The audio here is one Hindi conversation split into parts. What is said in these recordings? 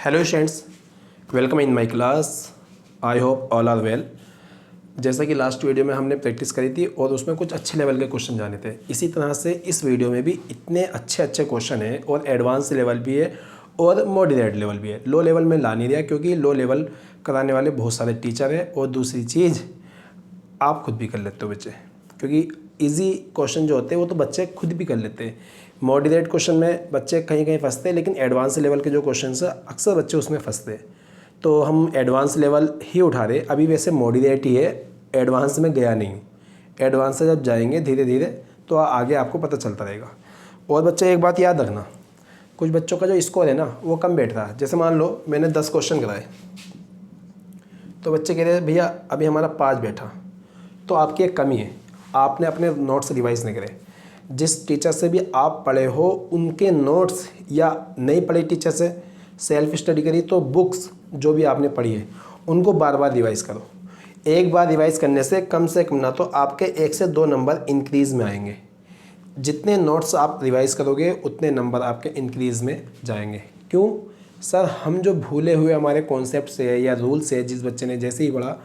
Hello students, welcome in my class. I hope all are well. जैसा कि लास्ट वीडियो में हमने प्रैक्टिस करी थी और उसमें कुछ अच्छे लेवल के क्वेश्चन जाने थे, इसी तरह से इस वीडियो में भी इतने अच्छे अच्छे क्वेश्चन हैं और एडवांस लेवल भी है और मॉडरेट लेवल भी है। लो लेवल में ला नहीं दिया क्योंकि लो लेवल कराने वाले बहुत सारे टीचर हैं और दूसरी चीज़ आप खुद भी कर लेते हो बच्चे, क्योंकि इजी क्वेश्चन जो होते हैं वो तो बच्चे खुद भी कर लेते हैं। मॉडरेट क्वेश्चन में बच्चे कहीं कहीं फंसते हैं, लेकिन एडवांस लेवल के जो क्वेश्चन है अक्सर बच्चे उसमें फंसते हैं। तो हम एडवांस लेवल ही उठा रहे। अभी वैसे मॉडरेट ही है, एडवांस में गया नहीं हूँ। एडवांस से जब जाएंगे धीरे धीरे तो आगे आपको पता चलता रहेगा। और बच्चे एक बात याद रखना, कुछ बच्चों का जो स्कोर है ना वो कम बैठ रहा है। जैसे मान लो मैंने 10 क्वेश्चन कराए तो बच्चे कह रहे हैं भैया अभी हमारा 5 बैठा, तो आपकी एक कमी है, आपने अपने नोट्स रिवाइज नहीं करे। जिस टीचर से भी आप पढ़े हो उनके नोट्स, या नहीं पढ़े टीचर से सेल्फ स्टडी करी तो बुक्स जो भी आपने पढ़ी है उनको बार बार रिवाइज करो। एक बार रिवाइज करने से कम ना तो आपके 1 से 2 नंबर इंक्रीज़ में आएंगे। जितने नोट्स आप रिवाइज करोगे उतने नंबर आपके इंक्रीज़ में जाएंगे। क्यों सर? हम जो भूले हुए हमारे कॉन्सेप्ट से या रूल से जिस बच्चे ने जैसे ही पढ़ा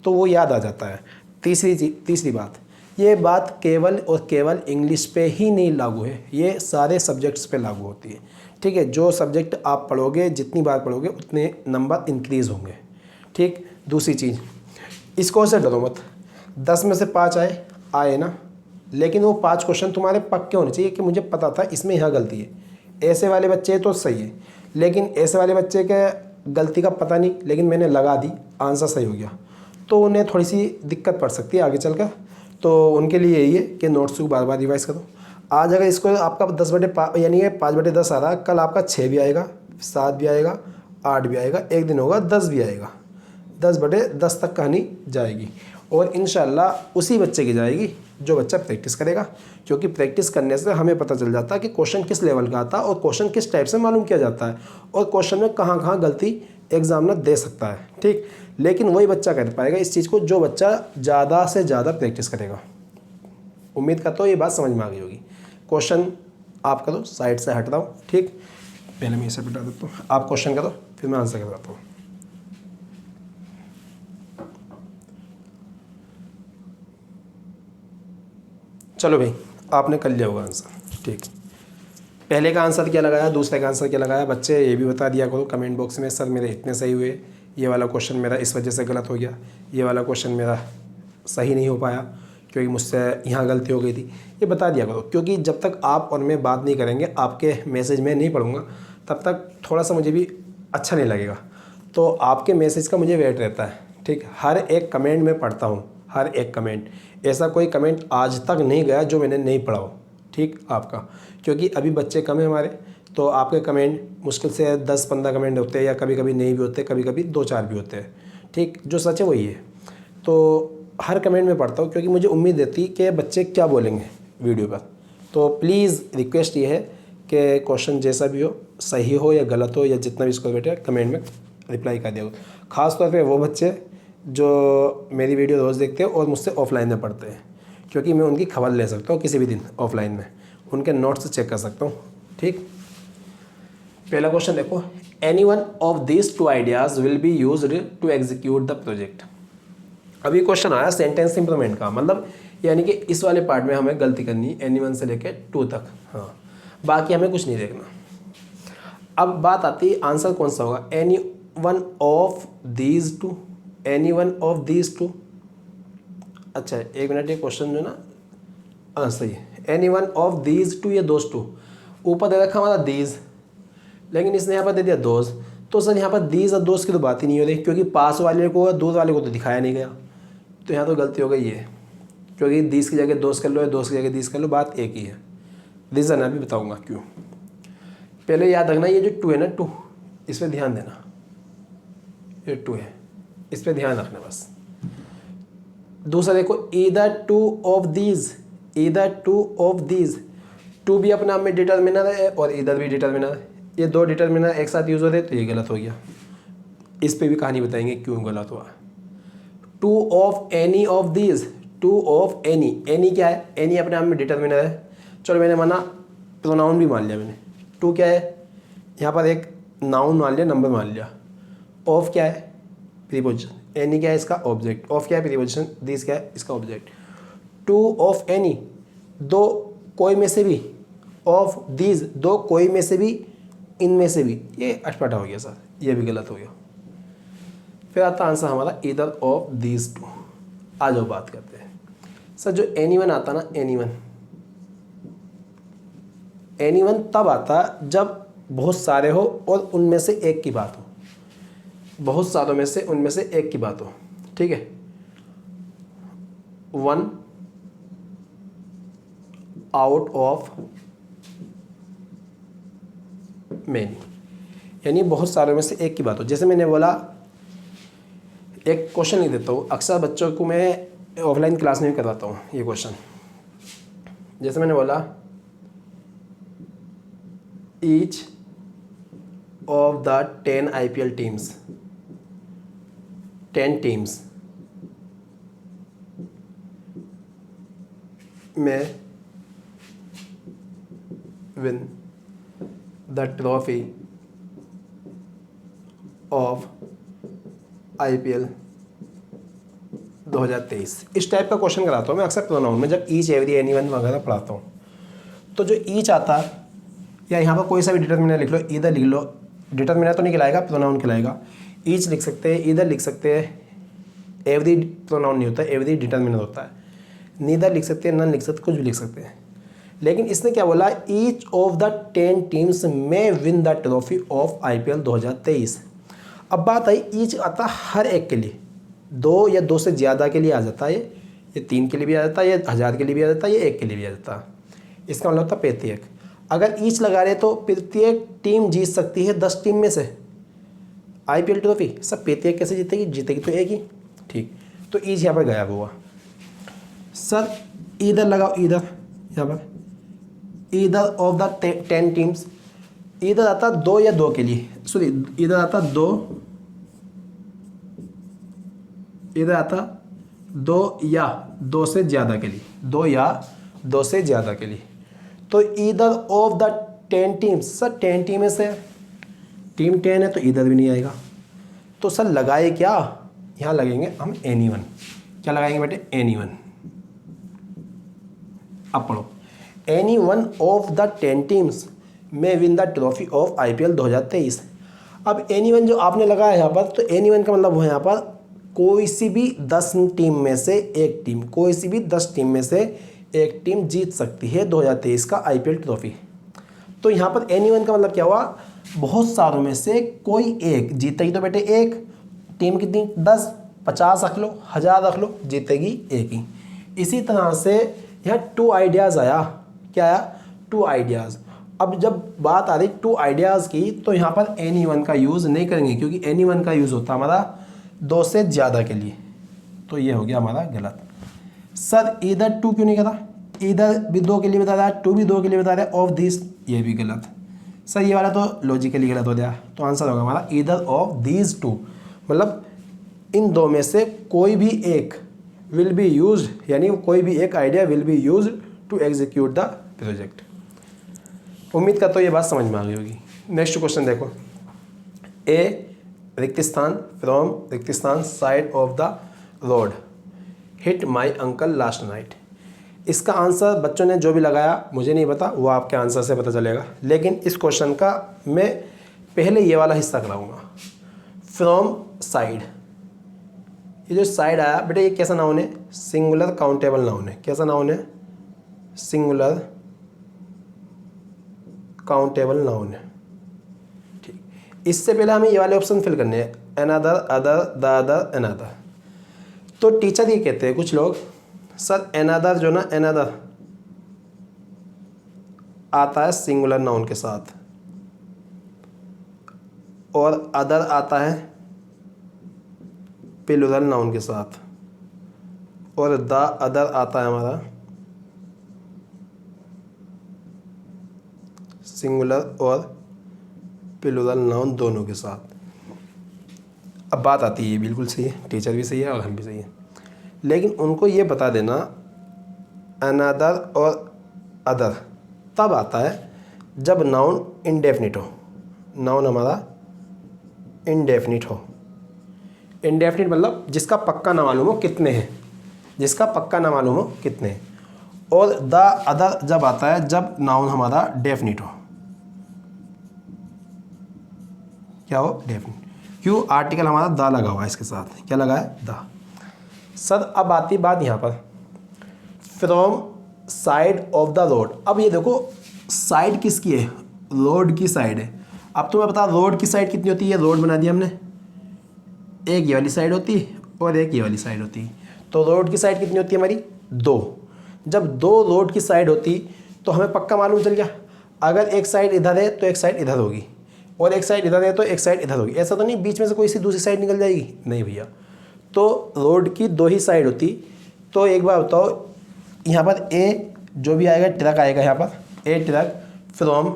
तो वो याद आ जाता है। तीसरी बात, ये बात केवल और केवल इंग्लिश पे ही नहीं लागू है, ये सारे सब्जेक्ट्स पे लागू होती है। ठीक है, जो सब्जेक्ट आप पढ़ोगे जितनी बार पढ़ोगे उतने नंबर इंक्रीज़ होंगे। ठीक। दूसरी चीज़, इसको से डरो मत। 10 में से 5 आए ना, लेकिन वो 5 क्वेश्चन तुम्हारे पक्के होने चाहिए कि मुझे पता था इसमें यहाँ गलती है। ऐसे वाले बच्चे तो सही है, लेकिन ऐसे वाले बच्चे के गलती का पता नहीं, लेकिन मैंने लगा दी आंसर सही हो गया, तो उन्हें थोड़ी सी दिक्कत पड़ सकती है आगे चलकर। तो उनके लिए यही है कि नोट्स को बार बार रिवाइज करो। आज अगर इसको आपका 10/5 यानी कि 5/10 आ रहा है, कल आपका 6 भी आएगा, 7 भी आएगा, 8 भी आएगा, एक दिन होगा 10 भी आएगा। 10/10 तक कहानी जाएगी और इंशाल्लाह उसी बच्चे की जाएगी जो बच्चा प्रैक्टिस करेगा। क्योंकि प्रैक्टिस करने से हमें पता चल जाता है कि क्वेश्चन किस लेवल का आता है और क्वेश्चन किस टाइप से मालूम किया जाता है और क्वेश्चन में कहाँ कहाँ गलती एग्जामिनर दे सकता है। ठीक। लेकिन वही बच्चा कर पाएगा इस चीज़ को जो बच्चा ज़्यादा से ज़्यादा प्रैक्टिस करेगा। उम्मीद करता हूँ ये बात समझ में आ गई होगी। क्वेश्चन आप करो, साइड से हट रहा हूँ। ठीक, पहले मैं इसे बता देता हूँ, आप क्वेश्चन करो फिर मैं आंसर करवाता हूँ। चलो भाई, आपने कर लिया होगा आंसर। ठीक, पहले का आंसर क्या लगाया, दूसरे का आंसर क्या लगाया, बच्चे ये भी बता दिया करो कमेंट बॉक्स में। सर मेरे इतने सही हुए, ये वाला क्वेश्चन मेरा इस वजह से गलत हो गया, ये वाला क्वेश्चन मेरा सही नहीं हो पाया क्योंकि मुझसे यहाँ गलती हो गई थी। ये बता दिया करो, क्योंकि जब तक आप और मैं बात नहीं करेंगे, आपके मैसेज में नहीं पढ़ूँगा, तब तक थोड़ा सा मुझे भी अच्छा नहीं लगेगा। तो आपके मैसेज का मुझे वेट रहता है। ठीक, हर एक कमेंट में पढ़ता हूँ, हर एक कमेंट। ऐसा कोई कमेंट आज तक नहीं गया जो मैंने नहीं पढ़ा हो। ठीक, आपका, क्योंकि अभी बच्चे कम हैं हमारे, तो आपके कमेंट मुश्किल से 10-15 कमेंट होते हैं, या कभी कभी नहीं भी होते, कभी कभी 2-4 भी होते हैं। ठीक, जो सच है वही है। तो हर कमेंट में पढ़ता हूँ क्योंकि मुझे उम्मीद रहती है कि बच्चे क्या बोलेंगे वीडियो पर। तो प्लीज़ रिक्वेस्ट ये है कि क्वेश्चन जैसा भी हो, सही हो या गलत हो, या जितना भी स्कोर बैठे, कमेंट में रिप्लाई कर दिया। ख़ासतौर पर वो बच्चे जो मेरी वीडियो रोज़ देखते हैं और मुझसे ऑफलाइन में पढ़ते हैं, क्योंकि मैं उनकी खबर ले सकता हूँ किसी भी दिन ऑफलाइन में, उनके नोट्स चेक कर सकता हूँ। ठीक, पहला क्वेश्चन देखो, any one of this 2 ideas will be used to execute the project. अभी क्वेश्चन आया सेंटेंस इंप्रूवमेंट का, मतलब यानी कि इस वाले पार्ट में हमें गलती करनी है, एनी वन से लेकर 2 तक। हाँ, बाकी हमें कुछ नहीं देखना। अब बात आती है आंसर कौन सा होगा, any one of these 2, any one of these 2। अच्छा, एक मिनट, ये क्वेश्चन जो ना, हाँ सही है, एनी वन ऑफ दीज 2 या दोज 2। ऊपर दे रखा हमारा दीज, लेकिन इसने यहाँ पर दे दिया दोज। तो सर यहाँ पर दीज और दोज की तो बात ही नहीं हो रही, क्योंकि पास वाले को और दूर वाले को तो दिखाया नहीं गया। तो यहाँ तो गलती हो गई है, क्योंकि दीज की जगह दोज कर लो या दोज की जगह दीज कर लो, बात एक ही है। रीज़न अभी बताऊँगा क्यों। पहले याद रखना, ये जो 2 है ना, 2, इस पर ध्यान देना। ये 2 है, इस पर ध्यान रखना बस। दूसरा देखो, either 2 of these, either 2 of these. 2 भी अपने आप में डिटर्मिनर है और इधर भी डिटर्मिनर है। ये 2 डिटर्मिनर एक साथ यूज हो रहे, तो ये गलत हो गया। इस पे भी कहानी बताएंगे क्यों गलत हुआ। 2 of any of these, 2 of any, any क्या है, एनी अपने आप में डिटर्मिनर है। चलो मैंने माना, प्रोनाउन भी मान लिया मैंने। 2 क्या है, यहाँ पर एक नाउन मान लिया, नंबर मान लिया। ऑफ क्या है? प्रीपोजिशन। एनी क्या है? इसका ऑब्जेक्ट। ऑफ क्या है? प्रीपोजिशन। दिस क्या है? इसका ऑब्जेक्ट। टू ऑफ एनी, दो कोई में से भी। ऑफ दीज, दो कोई में से भी, इनमें से भी। ये अटपटा हो गया सर, ये भी गलत हो गया। फिर आता आंसर हमारा ईदर ऑफ दीज टू। आ जाओ बात करते हैं सर। जो एनी वन आता ना, एनी वन, एनी वन तब आता जब बहुत सारे हो और उनमें से एक की बात हो। बहुत सारों में से उनमें से एक की बात हो, ठीक है। वन आउट ऑफ मेनी, यानी बहुत सारों में से एक की बात हो। जैसे मैंने बोला, एक क्वेश्चन लिख देता हूँ, अक्सर बच्चों को मैं ऑफलाइन क्लास में भी करवाता हूँ ये क्वेश्चन। जैसे मैंने बोला, each of the 10 IPL teams, 10 teams में win the trophy of IPL 2023। इस टाइप का क्वेश्चन कराता हूँ मैं अक्सर प्रोनाउन में, जब ईच, एवरी, एनी वन वगैरह पढ़ाता हूँ। तो जो ईच आता है, या यहाँ पर कोई सा भी डिटर्मिनर लिख लो, इधर लिख लो। डिटर्मिनर तो नहीं कहलाएगा, प्रोनाउन कहलाएगा। ईच लिख सकते हैं, इधर लिख सकते हैं। एवरी प्रोनाउन नहीं होता, एवरी डिटर्मिनर होता है। नीदर लिख सकते हैं, नन लिख सकते, कुछ भी लिख सकते हैं। लेकिन इसने क्या बोला, ईच ऑफ द 10 टीम्स में win the trophy of IPL 2023। अब बात आई, ईच आता हर एक के लिए, दो या दो से ज़्यादा के लिए आ जाता है। ये 3 के लिए भी आ जाता है, ये 1000 के लिए भी आ जाता है, ये 1 के लिए भी आ जाता है। इसका मतलब होता है प्रत्येक। अगर ईच लगा रहे तो प्रत्येक टीम जीत सकती है 10 टीम में से IPL ट्रॉफी। सब प्रत्येक कैसे जीतेगी? जीतेगी तो एक ही, ठीक। तो ईच यहाँ पर गायब हुआ। सर इधर लगाओ, इधर यहाँ पर इधर ऑफ द 10 टीम्स, इधर आता 2 या 2 के लिए, सॉरी इधर आता 2, इधर आता 2 या 2 से ज़्यादा के लिए, 2 या 2 से ज़्यादा के लिए। तो इधर of the 10 teams, sir 10 team में से टीम 10 है तो इधर भी नहीं आएगा। तो सर लगाए क्या? यहाँ लगेंगे हम एनी वन। क्या लगाएंगे बेटे? Any one. अब पढ़ो, any one of the 10 teams में win the trophy of IPL 2023। अब एनी वन जो आपने लगाया यहाँ पर, तो एनी वन का मतलब वो है यहाँ पर कोई सी भी 10 टीम में से एक टीम, कोई सी भी 10 टीम में से एक टीम जीत सकती है 2023 का IPL ट्रॉफी। तो यहाँ पर एनी वन का मतलब क्या हुआ? बहुत सारों में से कोई एक जीतेगी। तो बेटे एक टीम कितनी? 10, 50 रख लो, 1000 रख लो, जीतेगी एक ही। इसी तरह से यहाँ 2 आइडियाज़ आया। क्या आया? 2 आइडियाज़। अब जब बात आ रही 2 आइडियाज़ की, तो यहाँ पर एनी वन का यूज़ नहीं करेंगे, क्योंकि एनी वन का यूज़ होता है हमारा 2 से ज़्यादा के लिए। तो ये हो गया हमारा गलत। सर इधर 2 क्यों नहीं करा? इधर भी 2 के लिए बता रहा है, 2 भी 2 के लिए बता रहा है, ऑफ दिस, ये भी गलत। सर ये वाला तो लॉजिकली गलत हो गया। तो आंसर होगा हमारा ईदर ऑफ दीज 2, मतलब इन 2 में से कोई भी एक विल बी यूज, यानी कोई भी एक idea will be use to execute the project. उम्मीद करता हूँ ये बात समझ में आ गई होगी। नेक्स्ट क्वेश्चन देखो, ए रिक्तिस्थान फ्रॉम रिक्तिस्थान side of the road hit my uncle last night. इसका आंसर बच्चों ने जो भी लगाया मुझे नहीं पता, वो आपके आंसर से पता चलेगा। लेकिन इस क्वेश्चन का मैं पहले ये वाला हिस्सा कराऊंगा, फ्रॉम साइड। ये जो साइड आया बेटे, ये कैसा नाउन है? सिंगुलर काउंटेबल नाउन है। कैसा नाउन है? सिंगुलर काउंटेबल नाउन है, ठीक। इससे पहले हमें ये वाले ऑप्शन फिल करने हैं, another, other, the other, another. तो टीचर ये कहते हैं कुछ लोग, सर अनदर जो ना, अनदर आता है सिंगुलर नाउन के साथ, और अदर आता है प्लूरल नाउन के साथ, और द अदर आता है हमारा सिंगुलर और प्लूरल नाउन दोनों के साथ। अब बात आती है, बिल्कुल सही है, टीचर भी सही है और हम भी सही है, लेकिन उनको ये बता देना अनदर और अदर तब आता है जब नाउन इंडेफिनिट हो। नाउन हमारा इंडेफिनिट हो। इंडेफिनिट मतलब जिसका पक्का ना मालूम हो कितने हैं, जिसका पक्का ना मालूम हो कितने हैं। और द अदर जब आता है जब नाउन हमारा डेफिनिट हो। क्या हो? डेफिनिट। क्यों? आर्टिकल हमारा द लगा हुआ है इसके साथ। क्या लगा है? द। सर अब आती बात यहाँ पर, from side of the road. अब ये देखो साइड किसकी है? रोड की साइड है। अब तुम्हें पता रोड की साइड कितनी होती है? रोड बना दिया हमने, एक ये वाली साइड होती और एक ये वाली साइड होती। तो रोड की साइड कितनी होती है हमारी? 2। जब 2 रोड की साइड होती तो हमें पक्का मालूम चल गया, अगर एक साइड इधर है तो एक साइड इधर होगी, और एक साइड इधर है तो एक साइड इधर होगी। ऐसा तो नहीं बीच में से कोई सी दूसरी साइड निकल जाएगी, नहीं भैया। तो रोड की 2 ही साइड होती। तो एक बार बताओ, यहाँ पर ए जो भी आएगा ट्रक आएगा, यहाँ पर a truck from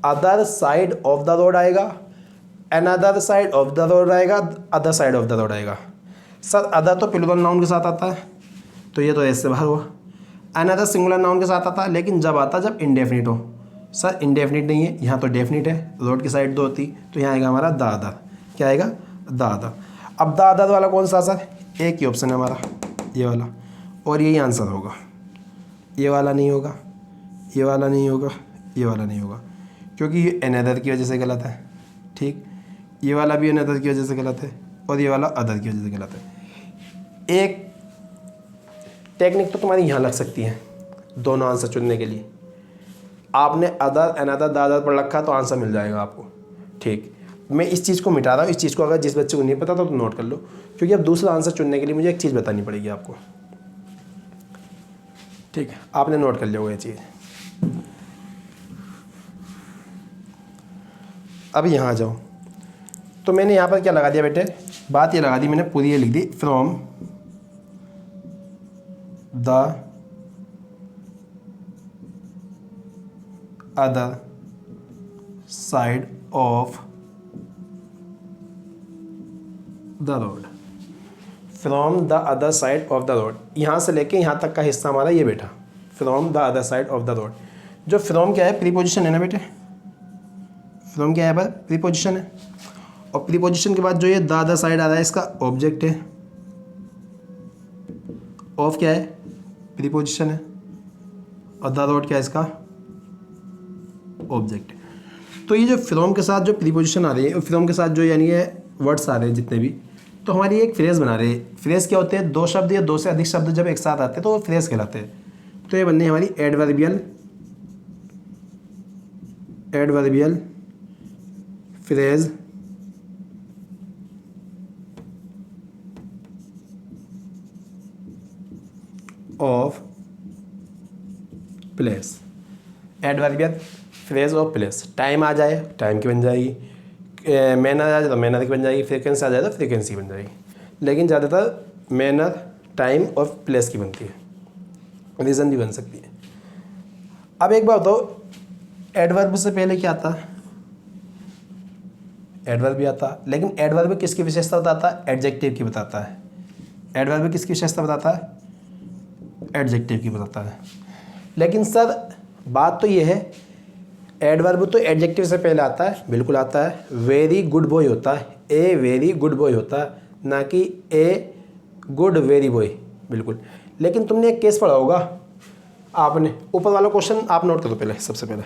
other side of the road आएगा, another side of the road आएगा, other side of the road आएगा। सर अदर तो प्लूरल नाउन के साथ आता है, तो ये तो ऐसे बाहर हुआ। अनदर सिंगुलर नाउन के साथ आता है, लेकिन जब आता जब इंडेफिनिट हो। सर इंडेफिनिट नहीं है, यहाँ तो डेफिनिट है, रोड की साइड 2 होती, तो यहाँ आएगा हमारा द अदर। क्या आएगा? The other. अब द अदर वाला कौन सा सर? एक ही ऑप्शन है हमारा, ये वाला, और यही आंसर होगा। ये वाला नहीं होगा, ये वाला नहीं होगा, ये वाला नहीं होगा, क्योंकि ये अनदर की वजह से गलत है। ठीक, ये वाला भी अनदर की वजह से गलत है, और ये वाला अदर की वजह से गलत है। एक टेक्निक तो तुम्हारी यहाँ लग सकती है दोनों आंसर चुनने के लिए। आपने अदर अनदर द अदर पढ़ रखा तो आंसर मिल जाएगा आपको। ठीक, मैं इस चीज़ को मिटा रहा हूँ। इस चीज़ को अगर जिस बच्चे को नहीं पता तो नोट कर लो, क्योंकि अब दूसरा आंसर चुनने के लिए मुझे एक चीज़ बतानी पड़ेगी आपको। ठीक है, आपने नोट कर लिया होगा ये चीज़। अब यहाँ आ जाओ, तो मैंने यहाँ पर क्या लगा दिया बेटे? बात ये लगा दी मैंने, पूरी ये लिख दी, from the other side of the road. From the other side of the road, यहाँ से लेके यहाँ तक का हिस्सा हमारा ये बेटा, from the other side of the road. जो फ्रॉम क्या है? प्रीपोजिशन है ना बेटे। फ्रॉम क्या है? पर प्रीपोजिशन है, और प्रीपोजिशन के बाद जो ये द अदर साइड आ रहा है इसका ऑब्जेक्ट है। ऑफ क्या है? प्रीपोजिशन है, और द रोड क्या है? इसका ऑब्जेक्ट है। तो ये जो फ्रॉम के साथ जो प्रीपोजिशन आ रही है, फ्रॉम के साथ जो यानी ये वर्ड्स आ रहे हैं जितने भी, तो हमारी एक फ्रेज़ बना रहे हैं। फ्रेज़ क्या होते हैं? 2 शब्द या 2 से अधिक शब्द जब एक साथ आते हैं तो वो फ्रेज़ कहलाते हैं। तो ये बनने हमारी adverbial phrase of place. Adverbial phrase of place. Time आ जाए टाइम की बन जाएगी, मैनर आ जाए तो मैनर की बन जाएगी, फ्रीक्वेंसी आ जाए तो फ्रीक्वेंसी बन जाएगी, लेकिन ज़्यादातर मैनर, टाइम और प्लेस की बनती है। रीज़न भी बन सकती है। अब एक बात बताओ, एडवर्ब से पहले क्या आता है? एडवर्ब भी आता है, लेकिन एडवर्ब किसकी विशेषता बताता है? एडजेक्टिव की बताता है। एडवर्ब किसकी विशेषता बताता है? एडजेक्टिव की बताता है। लेकिन सर बात तो ये है, एडवर्ब तो एडजेक्टिव से पहले आता है, बिल्कुल आता है। वेरी गुड बॉय होता है, ए वेरी गुड बॉय होता है, ना कि ए गुड वेरी बॉय, बिल्कुल। लेकिन तुमने एक केस पढ़ा होगा, आपने ऊपर वाला क्वेश्चन आप नोट करो पहले, सबसे पहले।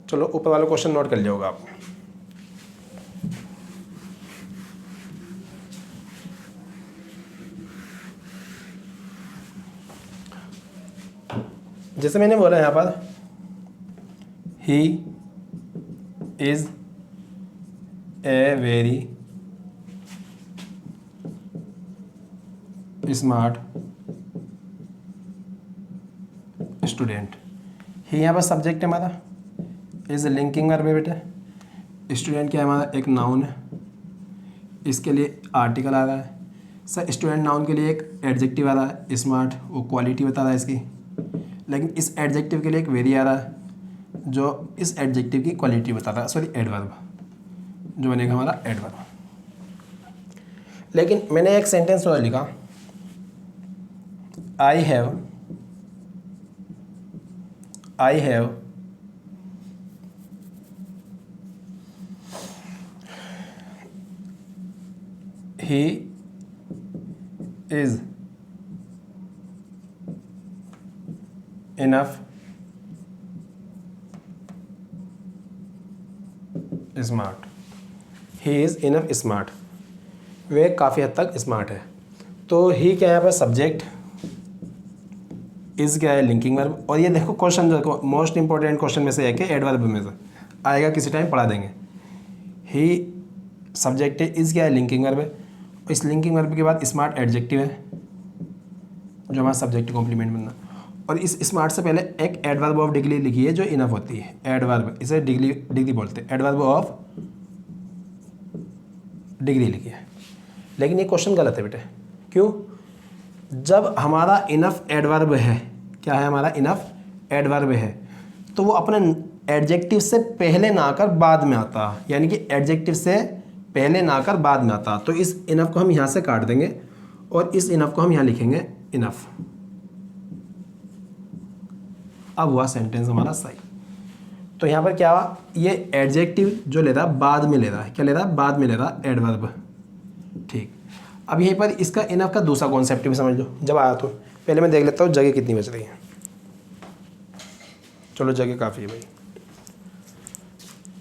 चलो ऊपर वाला क्वेश्चन नोट कर लिया होगा आप। जैसे मैंने बोला यहाँ पर, he is a very smart student. He यहाँ पर सब्जेक्ट है हमारा, इज़ लिंकिंग वर्ब है बेटे। स्टूडेंट क्या है हमारा? एक नाउन है, इसके लिए आर्टिकल आ रहा है। सर स्टूडेंट नाउन के लिए एक एडजेक्टिव आ रहा है, स्मार्ट, वो क्वालिटी बता रहा है इसकी। लेकिन इस एडजेक्टिव के लिए एक वेरी आ रहा है जो इस एडजेक्टिव की क्वालिटी बता रहा है, सॉरी एडवर्ब, जो बनेगा हमारा एडवर्ब। लेकिन मैंने एक सेंटेंस और लिखा, I have he is enough smart, he is enough smart, वे काफ़ी हद तक स्मार्ट है। तो ही क्या है यहाँ पर सब्जेक्ट, इज़ क्या है लिंकिंग वर्ब, और ये देखो क्वेश्चन जो मोस्ट इंपॉर्टेंट क्वेश्चन में से एक है एडवर्ब में से आएगा, किसी टाइम पढ़ा देंगे। ही सब्जेक्ट है, इज़ क्या है लिंकिंग वर्ब है, इस लिंकिंग वर्ब के बाद स्मार्ट एडजेक्टिव है जो हमारा सब्जेक्ट कॉम्प्लीमेंट बनना, और इस स्मार्ट से पहले एक एडवर्ब ऑफ डिग्री लिखी है जो इनफ होती है। एडवर्ब, इसे डिग्री बोलते हैं, एडवर्ब ऑफ डिग्री लिखी है। लेकिन ये क्वेश्चन गलत है बेटे, क्यों? जब हमारा इनफ एडवर्ब है, क्या है हमारा इनफ एडवर्ब है, तो वो अपने एडजेक्टिव से पहले ना आकर बाद में आता, यानी कि एडजेक्टिव से पहले ना आकर बाद में आता। तो इस इनफ को हम यहाँ से काट देंगे और इस इनफ को हम यहाँ लिखेंगे इनफ। अब हुआ सेंटेंस हमारा सही। तो यहाँ पर क्या हुआ, ये एडजेक्टिव जो ले रहा है बाद में ले रहा है, क्या ले रहा है, बाद में ले रहा है एडवर्ब। ठीक, अब यहीं पर इसका इनफ का दूसरा कॉन्सेप्ट भी समझ लो जब आया। तो पहले मैं देख लेता हूँ जगह कितनी बच रही है। चलो जगह काफ़ी है भाई।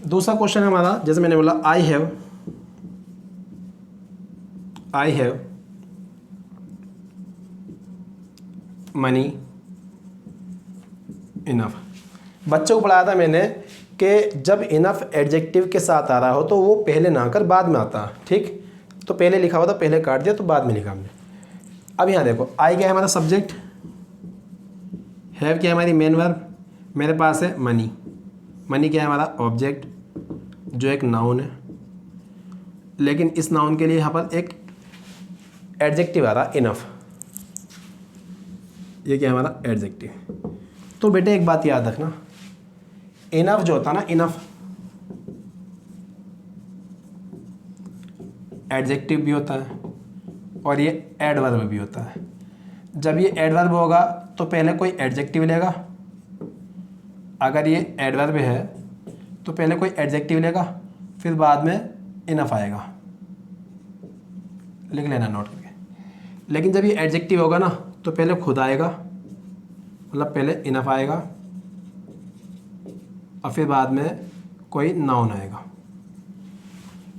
दूसरा क्वेश्चन है हमारा, जैसे मैंने बोला आई हैव मनी इनफ। बच्चों को पढ़ाया था मैंने कि जब इनफ एडजेक्टिव के साथ आ रहा हो तो वो पहले ना आकर बाद में आता। ठीक, तो पहले लिखा हुआ था, पहले काट दिया तो बाद में लिखा हमने। अब यहाँ देखो, आई क्या है हमारा सब्जेक्ट, हैव क्या है हमारी मेन वर्ब, मेरे पास है मनी, मनी क्या है हमारा ऑब्जेक्ट जो एक नाउन है, लेकिन इस नाउन के लिए यहाँ पर एक एडजेक्टिव आ रहा इनफ, ये क्या है हमारा एडजेक्टिव। तो बेटे एक बात याद रखना, इनफ जो होता है ना, इनफ एडजेक्टिव भी होता है और ये एडवर्ब भी होता है। जब ये एडवर्ब होगा तो पहले कोई एडजेक्टिव लेगा, अगर ये एडवर्ब है तो पहले कोई एडजेक्टिव लेगा, फिर बाद में इनफ आएगा, लिख लेना नोट करके। लेकिन जब ये एडजेक्टिव होगा ना तो पहले खुद आएगा, मतलब पहले इनफ आएगा और फिर बाद में कोई नाउन आएगा।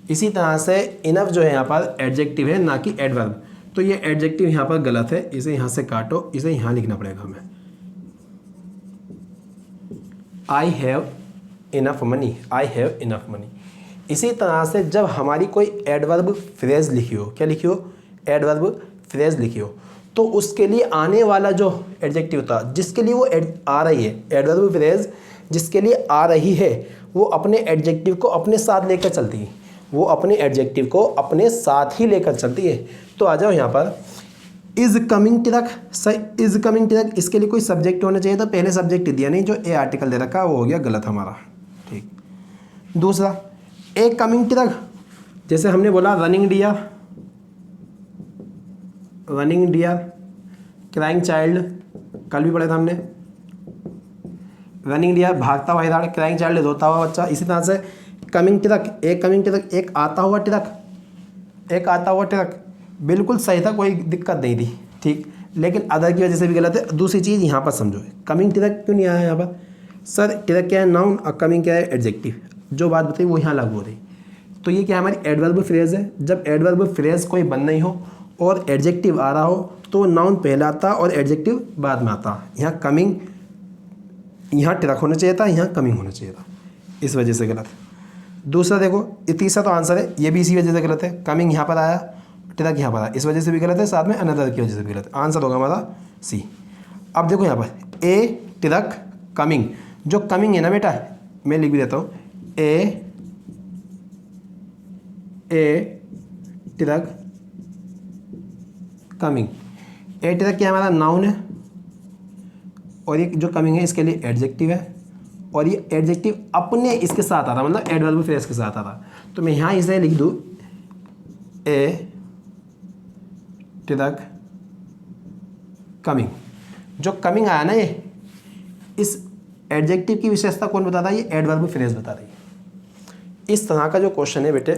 इसी तरह से इनफ जो है यहाँ पर एडजेक्टिव है ना कि एडवर्ब। तो ये एडजेक्टिव यहाँ पर गलत है, इसे यहाँ से काटो, इसे यहाँ लिखना पड़ेगा हमें। I have enough money, I have enough money. इसी तरह से जब हमारी कोई एडवर्ब फ्रेज लिखी हो, क्या लिखी हो, एडवर्ब फ्रेज लिखी हो, तो उसके लिए आने वाला जो एडजेक्टिव था जिसके लिए वो आ रही है, एडवर्ब फ्रेज जिसके लिए आ रही है, वो अपने एडजेक्टिव को अपने साथ लेकर चलती है, वो अपने एडजेक्टिव को अपने साथ ही लेकर चलती है। तो आ जाओ यहाँ पर, इज़ कमिंग टू रख, सही, इज़ कमिंग टू रख, इसके लिए कोई सब्जेक्ट होना चाहिए था, पहले सब्जेक्ट दिया नहीं, जो ए आर्टिकल दे रखा वो हो गया गलत हमारा। ठीक, दूसरा ए कमिंग टू रख, जैसे हमने बोला running deer, running deer, crying child, कल भी पढ़ा था हमने, रनिंग डियर भागता हुआ हिरण, क्राइंग चाइल्ड रोता हुआ बच्चा। इसी तरह से कमिंग ट्रक, एक कमिंग ट्रक, एक आता हुआ ट्रक, एक आता हुआ ट्रक, बिल्कुल सही था, कोई दिक्कत नहीं थी। ठीक, लेकिन अदर की वजह से भी गलत है। दूसरी चीज़ यहाँ पर समझो, कमिंग ट्रक क्यों नहीं आया यहाँ पर, सर ट्रक क्या है नाउन और कमिंग क्या है एडजेक्टिव, जो बात बताई वो यहाँ लागू हो रही। तो ये क्या हमारी एडवर्ब फ्रेज है। जब एडवर्ब फ्रेज कोई बन नहीं हो और एडजेक्टिव आ रहा हो तो नाउन पहले आता और एडजेक्टिव बाद में आता। यहाँ कमिंग, यहाँ ट्रक होना चाहिए था, यहाँ कमिंग होना चाहिए था, इस वजह से गलत। दूसरा देखो, ये तीसरा तो आंसर है, ये भी इसी वजह से गलत है, कमिंग यहाँ पर आया, ट्रक यहाँ पर आया, इस वजह से भी गलत है, साथ में अनदर की वजह से भी गलत है। आंसर होगा हमारा सी। अब देखो यहाँ पर ए ट्रक कमिंग, जो कमिंग है ना बेटा, मैं लिख भी देता हूँ, ए ट्रक कमिंग। ए ट्रक क्या हमारा नाउन है और ये जो कमिंग है इसके लिए एडजेक्टिव है, और ये एडजेक्टिव अपने इसके साथ आता, मतलब एडवर्ब फ्रेज के साथ आता। तो मैं यहाँ इसे लिख दूँ ए ट्रक कमिंग। जो कमिंग आया ना, ये इस एडजेक्टिव की विशेषता कौन बताता है, ये एडवर्ब फ्रेज बता रही है। इस तरह का जो क्वेश्चन है बेटे,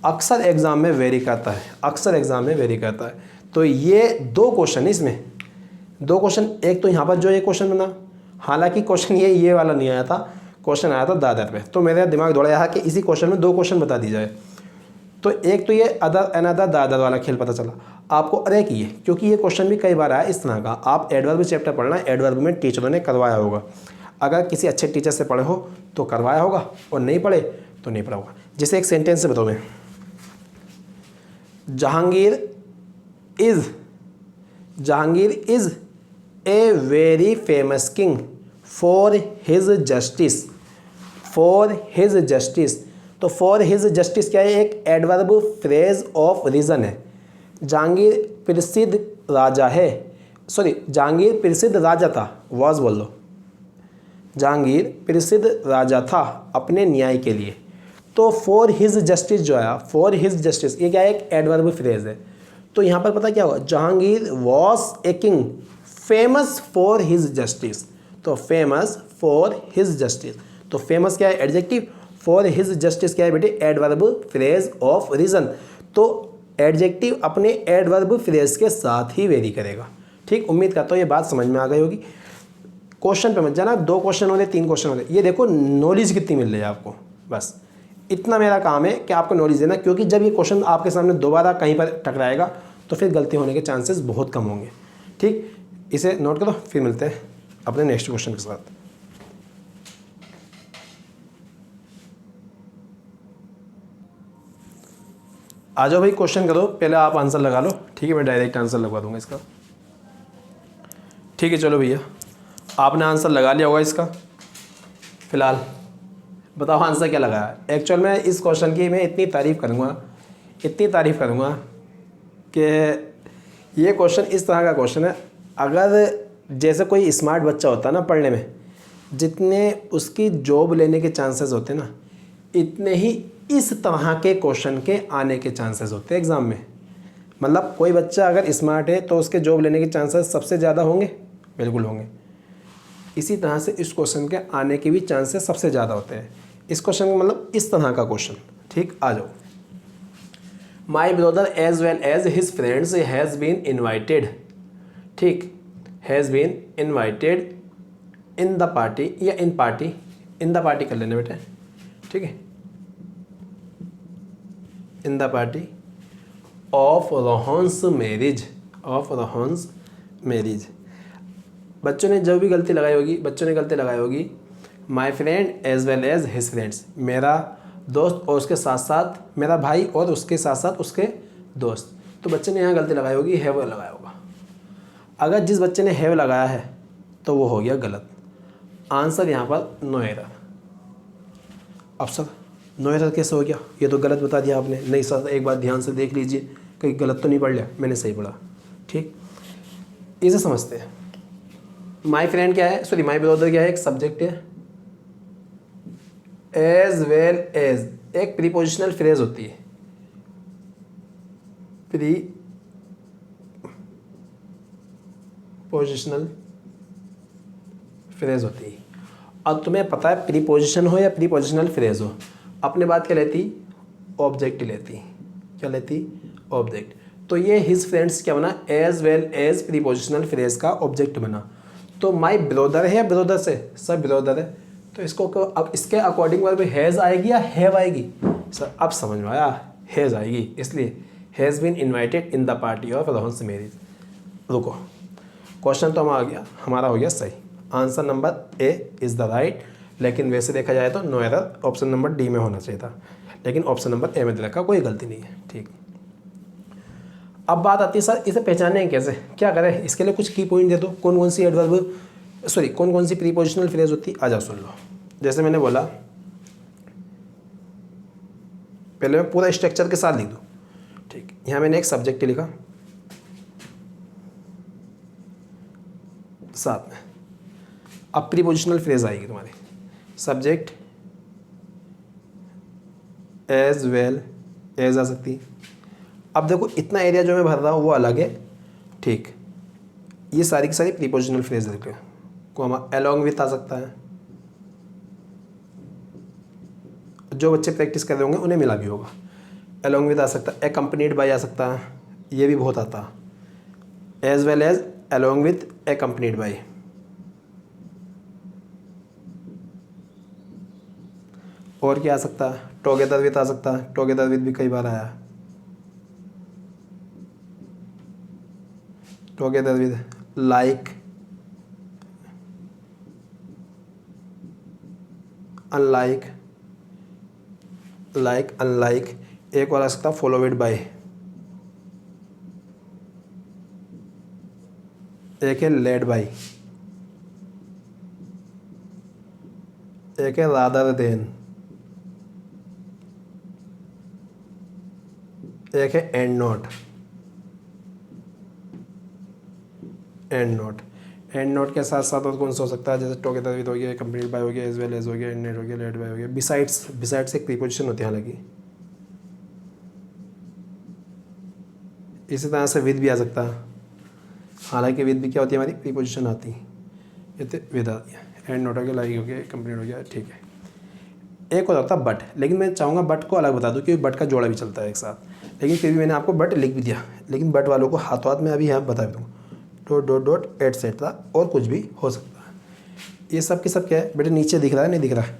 अक्सर एग्ज़ाम में वेरी करता है, अक्सर एग्ज़ाम में वेरी करता है। तो ये 2 क्वेश्चन इसमें, 2 क्वेश्चन, एक तो यहाँ पर जो ये क्वेश्चन बना, हालांकि क्वेश्चन ये वाला नहीं आया था, क्वेश्चन आया था दादर पे, तो मेरा दिमाग दौड़ा यहाँ कि इसी क्वेश्चन में 2 क्वेश्चन बता दी जाए। तो एक तो ये अदर अनदर दादर वाला खेल पता चला आपको, अरे कि ये, क्योंकि ये क्वेश्चन भी कई बार आया इस तरह का। आप एडवर्ब चैप्टर पढ़ना, एडवर्ब में टीचरों ने करवाया होगा, अगर किसी अच्छे टीचर से पढ़े हो तो करवाया होगा, और नहीं पढ़े तो नहीं पढ़ा होगा। जैसे एक सेंटेंस से बताओ मैं, Jahangir is a very famous king for his justice, for his justice. तो फॉर हिज जस्टिस क्या है, एक एडवर्ब फ्रेज ऑफ रीज़न है। जहांगीर प्रसिद्ध राजा है, सॉरी जहांगीर प्रसिद्ध राजा था, वाज बोल दो, जहांगीर प्रसिद्ध राजा था अपने न्याय के लिए। तो फॉर हिज जस्टिस जो आया, फॉर हिज जस्टिस, ये क्या है, एक एडवर्ब फ्रेज है। तो यहाँ पर पता क्या होगा, Jahangir was a king famous for his justice. तो फेमस फॉर हिज जस्टिस, तो फेमस क्या है, एडजेक्टिव, फॉर हिज जस्टिस क्या है बेटे, एडवर्ब फ्रेज ऑफ रीज़न। तो एडजेक्टिव अपने एडवर्ब फ्रेज के साथ ही वेरी करेगा। ठीक, उम्मीद करता हूँ ये बात समझ में आ गई होगी। क्वेश्चन पे मत जाना, 2 क्वेश्चन होते, 3 क्वेश्चन होते, ये देखो नॉलेज कितनी मिल रही है आपको। बस इतना मेरा काम है कि आपको नॉलेज देना, क्योंकि जब ये क्वेश्चन आपके सामने दोबारा कहीं पर टकराएगा तो फिर गलती होने के चांसेस बहुत कम होंगे। ठीक, इसे नोट करो, फिर मिलते हैं अपने नेक्स्ट क्वेश्चन के साथ। आ जाओ भाई, क्वेश्चन करो, पहले आप आंसर लगा लो। ठीक है, मैं डायरेक्ट आंसर लगवा दूंगा इसका। ठीक है, चलो भैया, आपने आंसर लगा लिया होगा इसका। फिलहाल बताओ आंसर क्या लगाया। एक्चुअल में इस क्वेश्चन की मैं इतनी तारीफ़ करूँगा कि ये क्वेश्चन इस तरह का क्वेश्चन है, अगर जैसे कोई स्मार्ट बच्चा होता है ना पढ़ने में, जितने उसकी जॉब लेने के चांसेस होते हैं ना, इतने ही इस तरह के क्वेश्चन के आने के चांसेस होते हैं एग्ज़ाम में। मतलब कोई बच्चा अगर स्मार्ट है तो उसके जॉब लेने के चांसेस सबसे ज़्यादा होंगे, बिल्कुल होंगे। इसी तरह से इस क्वेश्चन के आने के भी चांसेस सबसे ज़्यादा होते हैं। इस क्वेश्चन का मतलब इस तरह का क्वेश्चन। ठीक, आ जाओ। My brother as well as his friends has been invited. ठीक, has been invited in the party, या in party, in the party कर लेने बेटे। ठीक है, in the party of Rohan's marriage, of Rohan's marriage. बच्चों ने जो भी गलती लगाई होगी, बच्चों ने गलती लगाई होगी, my friend as well as his friends, मेरा दोस्त और उसके साथ साथ, मेरा भाई और उसके साथ साथ उसके दोस्त। तो बच्चे ने यहाँ गलती लगाई होगी, हैव लगाया होगा। अगर जिस बच्चे ने हैव लगाया है तो वो हो गया गलत। आंसर यहाँ पर नो एरर। अब सर नो एरर कैसे हो गया, ये तो गलत बता दिया आपने। नहीं सर, एक बार ध्यान से देख लीजिए, कहीं गलत तो नहीं पढ़ लिया, मैंने सही पढ़ा। ठीक, इसे समझते हैं। माई फ्रेंड क्या है, सॉरी माई ब्रदर क्या है, एक सब्जेक्ट है। एज वेल एज एक प्रीपोजिशनल फ्रेज होती है, प्रीपोजिशनल फ्रेज होती है। अब तुम्हें पता है प्रीपोजिशन हो या प्रीपोजिशनल फ्रेज हो, अपने बात क्या लेती, ऑब्जेक्ट लेती। क्या लेती, ऑब्जेक्ट। तो ये हिज फ्रेंड्स क्या बना, as well as prepositional phrase का ऑब्जेक्ट बना। तो माई ब्रदर है या ब्रदर से, सब ब्रदर है, तो इसको अब इसके अकॉर्डिंग वर्ब हैज़ आएगी या हैव आएगी। सर अब समझ में आया, हैज़ आएगी, इसलिए has been invited in the party of Rohan's marriage. रुको, क्वेश्चन तो हमारा हो गया सही। Answer number A is the right, लेकिन वैसे देखा जाए तो no error option number D में होना चाहिए था, लेकिन ऑप्शन नंबर ए में दे रखा, कोई गलती नहीं है। ठीक, अब बात आती है सर इसे पहचानें कैसे, क्या करें, इसके लिए कुछ की पॉइंट दे दो। कौन कौन सी एडवर्ब, सॉरी कौन कौन सी प्रीपोजिशनल फ्रेज होती है, आ जाओ सुन लो। जैसे मैंने बोला, पहले मैं पूरा स्ट्रक्चर के साथ लिख दूँ। ठीक, यहाँ मैंने एक सब्जेक्ट लिखा साथ में, अब प्रीपोजिशनल फ्रेज आएगी तुम्हारी, सब्जेक्ट एज वेल एज आ सकती। अब देखो इतना एरिया जो मैं भर रहा हूँ वो अलग है। ठीक, ये सारी की सारी प्रीपोजिशनल फ्रेज है, कोमा अलॉन्ग विथ आ सकता है। जो बच्चे प्रैक्टिस कर रहे होंगे उन्हें मिला भी होगा। along with आ सकता है, accompanied by आ सकता है, ये भी बहुत आता है, as well as along with accompanied by। और क्या आ सकता है, टुगेदर विथ आ सकता है, टुगेदर विथ भी कई बार आया, together with like, unlike, like, unlike. एक और आ सकता है फॉलोवेड बाय, एक है लेड बाय, एक है रादर देन, एक है and note. And note, and note के साथ साथ और कौन सा हो सकता है, जैसे टुगेदर विद हो गया, कंप्लीट बाय हो गया, एज वेल एज हो गया, एंड नेट हो गया, लेड बाय हो गया, बिसाइड्स। बिसाइड्स एक प्रीपोजिशन होती है हालांकि। इसी तरह से विद भी आ सकता है, हालांकि विद भी क्या होती है हमारी, प्रीपोजिशन आती है, ये तो विद आती है। एंड नोट हो गया, लाइक हो गया, कंप्लीट हो गया, ठीक है। एक हो सकता है बट, लेकिन मैं चाहूँगा बट को अलग बता दूँ क्योंकि बट का जोड़ा भी चलता है एक साथ, लेकिन फिर भी मैंने आपको बट लिख भी दिया, लेकिन बट वालों को हाथों हाथ में अभी यहाँ बता दूँ, डॉट डॉट डॉट एटसेट्रा और कुछ भी हो सकता है। ये सब के सब क्या है बेटे, नीचे दिख रहा है, नहीं दिख रहा है,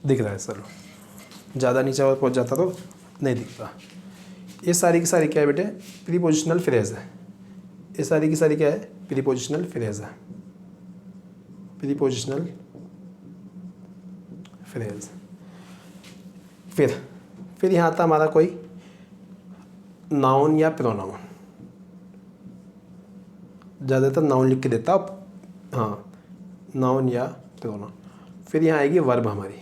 दिख रहा है, चलो ज़्यादा नीचे और पहुँच जाता तो नहीं दिखता। ये सारी की सारी क्या है बेटे, प्रीपोजिशनल फ्रेज है। ये सारी की सारी क्या है, प्रीपोजिशनल फ्रेज है, प्रीपोजिशनल फ्रेज। फिर यहाँ आता हमारा कोई नाउन या प्रोनाउन, ज़्यादातर नाउन लिख के देता, हाँ नाउन या प्रोनाउन। फिर यहाँ आएगी वर्ब हमारी,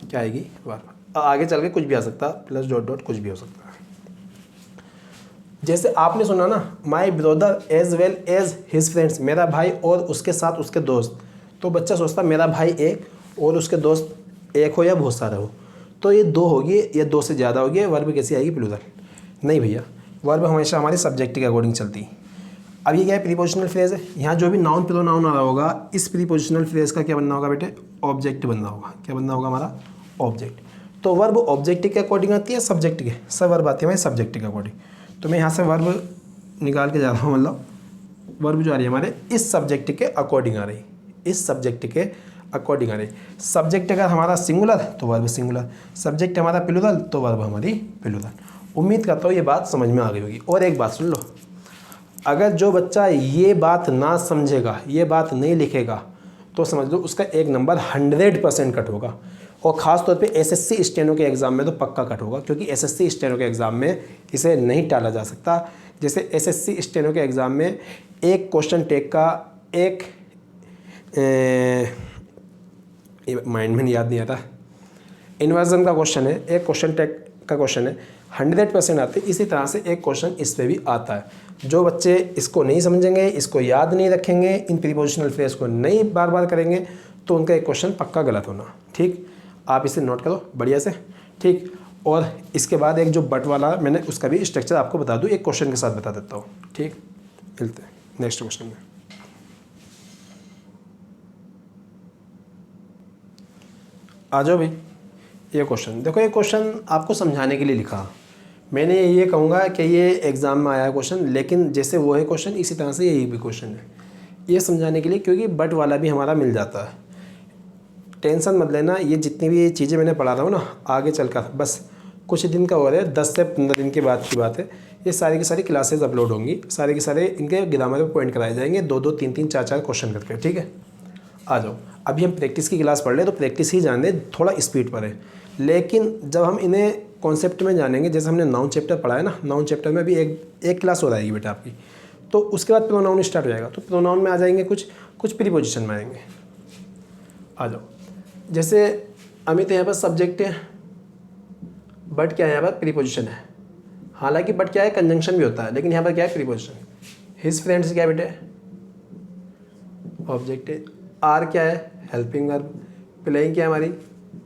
क्या आएगी, वर्ब। आगे चल के कुछ भी आ सकता है, प्लस डॉट डॉट कुछ भी हो सकता है। जैसे आपने सुना ना, my brother as well as his friends, मेरा भाई और उसके साथ उसके दोस्त। तो बच्चा सोचता मेरा भाई एक और उसके दोस्त एक हो या बहुत सारे हो, तो ये दो होगी या दो से ज़्यादा होगी, वर्ब कैसी आएगी, प्लूरल। नहीं भैया, वर्ब हमेशा हमारे सब्जेक्ट के अकॉर्डिंग चलती है। अब ये क्या है, प्रीपोजिशनल फ्रेज है। यहाँ जो भी नाउन प्रोनाउन आ रहा होगा, इस प्रीपोजिशनल फ्रेज का क्या बनना होगा बेटे, ऑब्जेक्ट बनना होगा। क्या बनना होगा हमारा, ऑब्जेक्ट। तो वर्ब ऑब्जेक्ट के अकॉर्डिंग आती है, सब्जेक्ट के, सब वर्ब आती है हमारे सब्जेक्ट के अकॉर्डिंग। तो मैं यहाँ से वर्ब निकाल के जा रहा हूँ, मतलब वर्ब जो आ रही है हमारे इस सब्जेक्ट के अकॉर्डिंग आ रही, इस सब्जेक्ट के अकॉर्डिंग आ रही। सब्जेक्ट अगर हमारा सिंगुलर तो वर्ब सिंगुलर, सब्जेक्ट हमारा प्लूरल तो वर्ब हमारी प्लूरल। उम्मीद करता हूँ ये बात समझ में आ गई होगी। और एक बात सुन लो, अगर जो बच्चा ये बात ना समझेगा, ये बात नहीं लिखेगा, तो समझ लो उसका एक नंबर 100% कट होगा। और ख़ास तौर पे एसएससी स्टेनो के एग्ज़ाम में तो पक्का कट होगा, क्योंकि एसएससी स्टेनो के एग्ज़ाम में इसे नहीं टाला जा सकता। जैसे एसएससी स्टेनो के एग्ज़ाम में एक क्वेश्चन टेक का एक माइंड में याद नहीं आता, इन्वर्जन का क्वेश्चन है, एक क्वेश्चन टेक का क्वेश्चन है, 100% आते। इसी तरह से एक क्वेश्चन इस पे भी आता है। जो बच्चे इसको नहीं समझेंगे, इसको याद नहीं रखेंगे, इन प्रीपोजिशनल फ्रेज को नहीं बार बार करेंगे, तो उनका एक क्वेश्चन पक्का गलत होना। ठीक, आप इसे नोट करो बढ़िया से। ठीक, और इसके बाद एक जो बट वाला मैंने उसका भी स्ट्रक्चर आपको बता दूँ, एक क्वेश्चन के साथ बता देता हूँ। ठीक, मिलते हैं नेक्स्ट क्वेश्चन में। आ जाओ भाई, ये क्वेश्चन देखो, ये क्वेश्चन आपको समझाने के लिए लिखा। मैंने ये कहूँगा कि ये एग्ज़ाम में आया क्वेश्चन, लेकिन जैसे वो है क्वेश्चन इसी तरह से यही भी क्वेश्चन है, ये समझाने के लिए, क्योंकि बट वाला भी हमारा मिल जाता है। टेंशन मत लेना, ये जितनी भी चीज़ें मैंने पढ़ा रहा हूँ ना, आगे चलकर बस कुछ दिन का हो रहा है, 10 से 15 दिन के बाद की बात है। ये सारी की सारी क्लासेस अपलोड होंगी, सारे के सारे इनके ग्रामर पे पॉइंट कराए जाएंगे, 2-2, 3-3, 4-4 क्वेश्चन करके। ठीक है, आ जाओ। अभी हम प्रैक्टिस की क्लास पढ़ रहे तो प्रैक्टिस ही जान दे, थोड़ा स्पीड पर है। लेकिन जब हम इन्हें कॉन्सेप्ट में जानेंगे, जैसे हमने नाउन चैप्टर पढ़ा है ना, नाउन चैप्टर में भी एक क्लास हो जाएगी बेटा आपकी, तो उसके बाद प्रोनाउन स्टार्ट हो जाएगा। तो प्रोनाउन में आ जाएंगे कुछ प्रीपोजिशन में आएंगे। आ जाओ, जैसे अमित यहाँ पर सब्जेक्ट है, बट क्या है यहाँ पर, प्रीपोजिशन है। हालांकि बट क्या है, कंजंक्शन भी होता है, लेकिन यहाँ पर क्या है, प्रीपोजिशन। हिज फ्रेंड्स क्या है बेटे, ऑब्जेक्ट है। आर क्या है, हेल्पिंग वर्ब। प्लेइंग क्या है हमारी,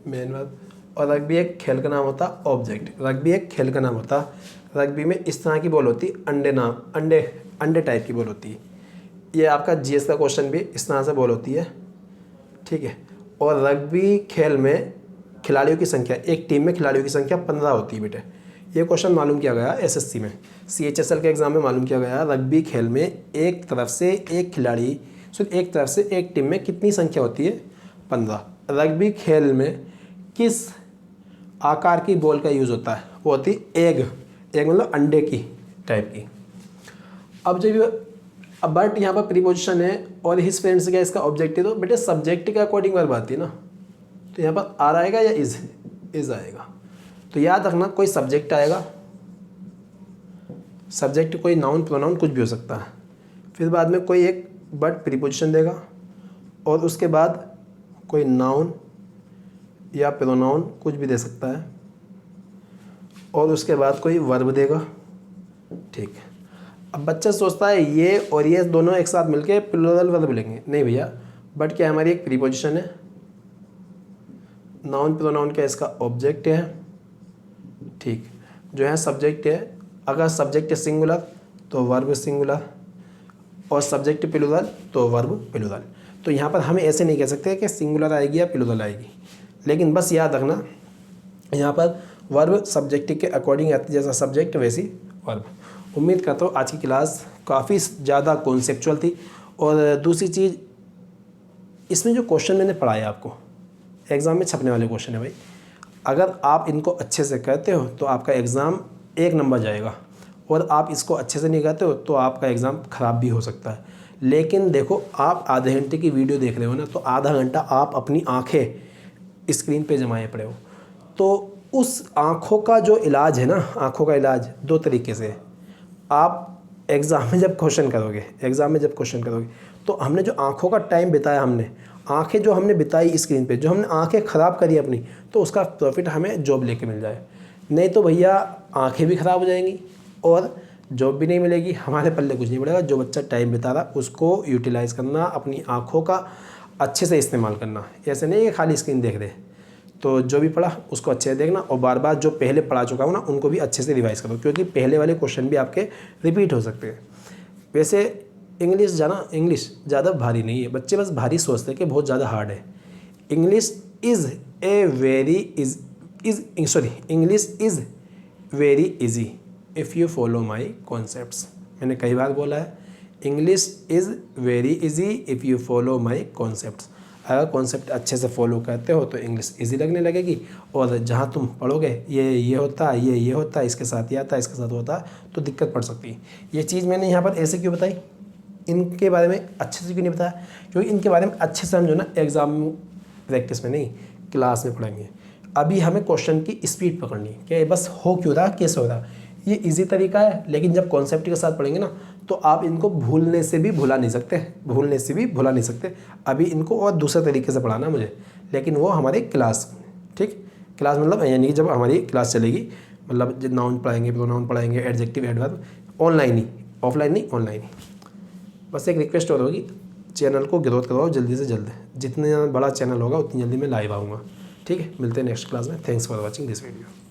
मेन वर्ब। और रग्बी एक खेल का नाम होता, ऑब्जेक्ट। रग्बी एक खेल का नाम होता। रग्बी में इस तरह की बॉल होती, अंडे टाइप की बॉल होती है। ये आपका जीएस का क्वेश्चन भी इस तरह से बॉल होती है। ठीक है, और रग्बी खेल में खिलाड़ियों की संख्या, एक टीम में खिलाड़ियों की संख्या 15 होती है बेटे। ये क्वेश्चन मालूम किया गया एसएससी में, CHSL के एग्जाम में मालूम किया गया। रग्बी खेल में एक तरफ से एक खिलाड़ी, एक तरफ से एक टीम में कितनी संख्या होती है? 15। रग्बी खेल में किस आकार की बॉल का यूज़ होता है? वो होती है एग मतलब अंडे की टाइप की। अब जब बट यहाँ पर प्रीपोजिशन है और हिज फ्रेंड्स क्या इसका ऑब्जेक्ट है, तो बेटे सब्जेक्ट के अकॉर्डिंग वर्ब आती है ना, तो यहाँ पर आर आएगा या इज आएगा। तो याद रखना कोई सब्जेक्ट आएगा, सब्जेक्ट कोई नाउन प्रोनाउन कुछ भी हो सकता है, फिर बाद में कोई एक बट प्रीपोजिशन देगा और उसके बाद कोई नाउन या प्रोनाउन कुछ भी दे सकता है और उसके बाद कोई वर्ब देगा। ठीक है, अब बच्चा सोचता है ये और ये दोनों एक साथ मिलके प्लूरल वर्ब लेंगे, नहीं भैया, बट क्या हमारी एक प्रीपोजिशन है, नाउन प्रोनाउन क्या इसका ऑब्जेक्ट है। ठीक, जो है सब्जेक्ट है, अगर सब्जेक्ट सिंगुलर तो वर्ब सिंगुलर और सब्जेक्ट प्लूरल तो वर्ब प्लूरल। तो यहाँ पर हमें ऐसे नहीं कह सकते कि सिंगुलर आएगी या प्लूरल आएगी, लेकिन बस याद रखना यहाँ पर वर्ब सब्जेक्ट के अकॉर्डिंग आती है, जैसा सब्जेक्ट वैसी वर्ब। उम्मीद करता हूँ आज की क्लास काफ़ी ज़्यादा कॉन्सेप्चुअल थी। और दूसरी चीज़, इसमें जो क्वेश्चन मैंने पढ़ाया आपको, एग्ज़ाम में छपने वाले क्वेश्चन है भाई, अगर आप इनको अच्छे से करते हो तो आपका एग्ज़ाम 1 नंबर जाएगा, और आप इसको अच्छे से नहीं करते हो तो आपका एग्ज़ाम ख़राब भी हो सकता है। लेकिन देखो, आप आधे घंटे की वीडियो देख रहे हो ना, तो आधा घंटा आप अपनी आँखें स्क्रीन पे जमाए पड़े हो, तो उस आँखों का जो इलाज है ना, आँखों का इलाज 2 तरीके से है। आप एग्ज़ाम में जब क्वेश्चन करोगे तो हमने जो आँखों का टाइम बिताया, आँखें जो हमने बिताई स्क्रीन पे, जो हमने आँखें ख़राब करी अपनी, तो उसका प्रॉफिट हमें जॉब लेके मिल जाए। नहीं तो भैया आँखें भी ख़राब हो जाएंगी और जॉब भी नहीं मिलेगी, हमारे पल्ले कुछ नहीं पड़ेगा। जो बच्चा टाइम बिता रहा उसको यूटिलाइज़ करना, अपनी आँखों का अच्छे से इस्तेमाल करना। ऐसे नहीं कि खाली स्क्रीन देख रहे, तो जो भी पढ़ा उसको अच्छे से देखना और बार बार जो पहले पढ़ा चुका हूँ ना उनको भी अच्छे से रिवाइज़ करो, क्योंकि पहले वाले क्वेश्चन भी आपके रिपीट हो सकते हैं। वैसे इंग्लिश ज़्यादा भारी नहीं है, बच्चे बस भारी सोचते हैं कि बहुत ज़्यादा हार्ड है। English is very easy if you follow my concepts. मैंने कई बार बोला है, English is very easy if you follow my concepts. अगर कॉन्सेप्ट अच्छे से फॉलो करते हो तो इंग्लिश इजी लगने लगेगी, और जहाँ तुम पढ़ोगे ये होता है, ये होता है, इसके साथ ये आता है, इसके साथ होता है, तो दिक्कत पड़ सकती है। ये चीज़ मैंने यहाँ पर ऐसे क्यों बताई, इनके बारे में अच्छे से क्यों नहीं बताया, क्योंकि इनके बारे में अच्छे से हम जो ना एग्ज़ाम प्रैक्टिस में नहीं, क्लास में पढ़ेंगे। अभी हमें क्वेश्चन की स्पीड पकड़नी है कि बस हो क्यों रहा, कैसे हो रहा। ये इजी तरीका है, लेकिन जब कॉन्सेप्ट के साथ पढ़ेंगे ना तो आप इनको भूलने से भी भुला नहीं सकते। अभी इनको और दूसरे तरीके से पढ़ाना मुझे, लेकिन वो हमारे क्लास, ठीक, क्लास मतलब यानी कि जब हमारी क्लास चलेगी, मतलब जब नाउन पढ़ाएंगे, प्रोनाउन पढ़ाएंगे, एडजेक्टिव, एडवर्ब, ऑनलाइन ही, ऑफलाइन नहीं, ऑनलाइन ही। बस एक रिक्वेस्ट और होगी, चैनल को ग्रोथ करवाओ जल्दी से जल्द, जितने बड़ा चैनल होगा उतनी जल्दी मैं लाइव आऊँगा। ठीक है, मिलते हैं नेक्स्ट क्लास में। Thanks for watching this video.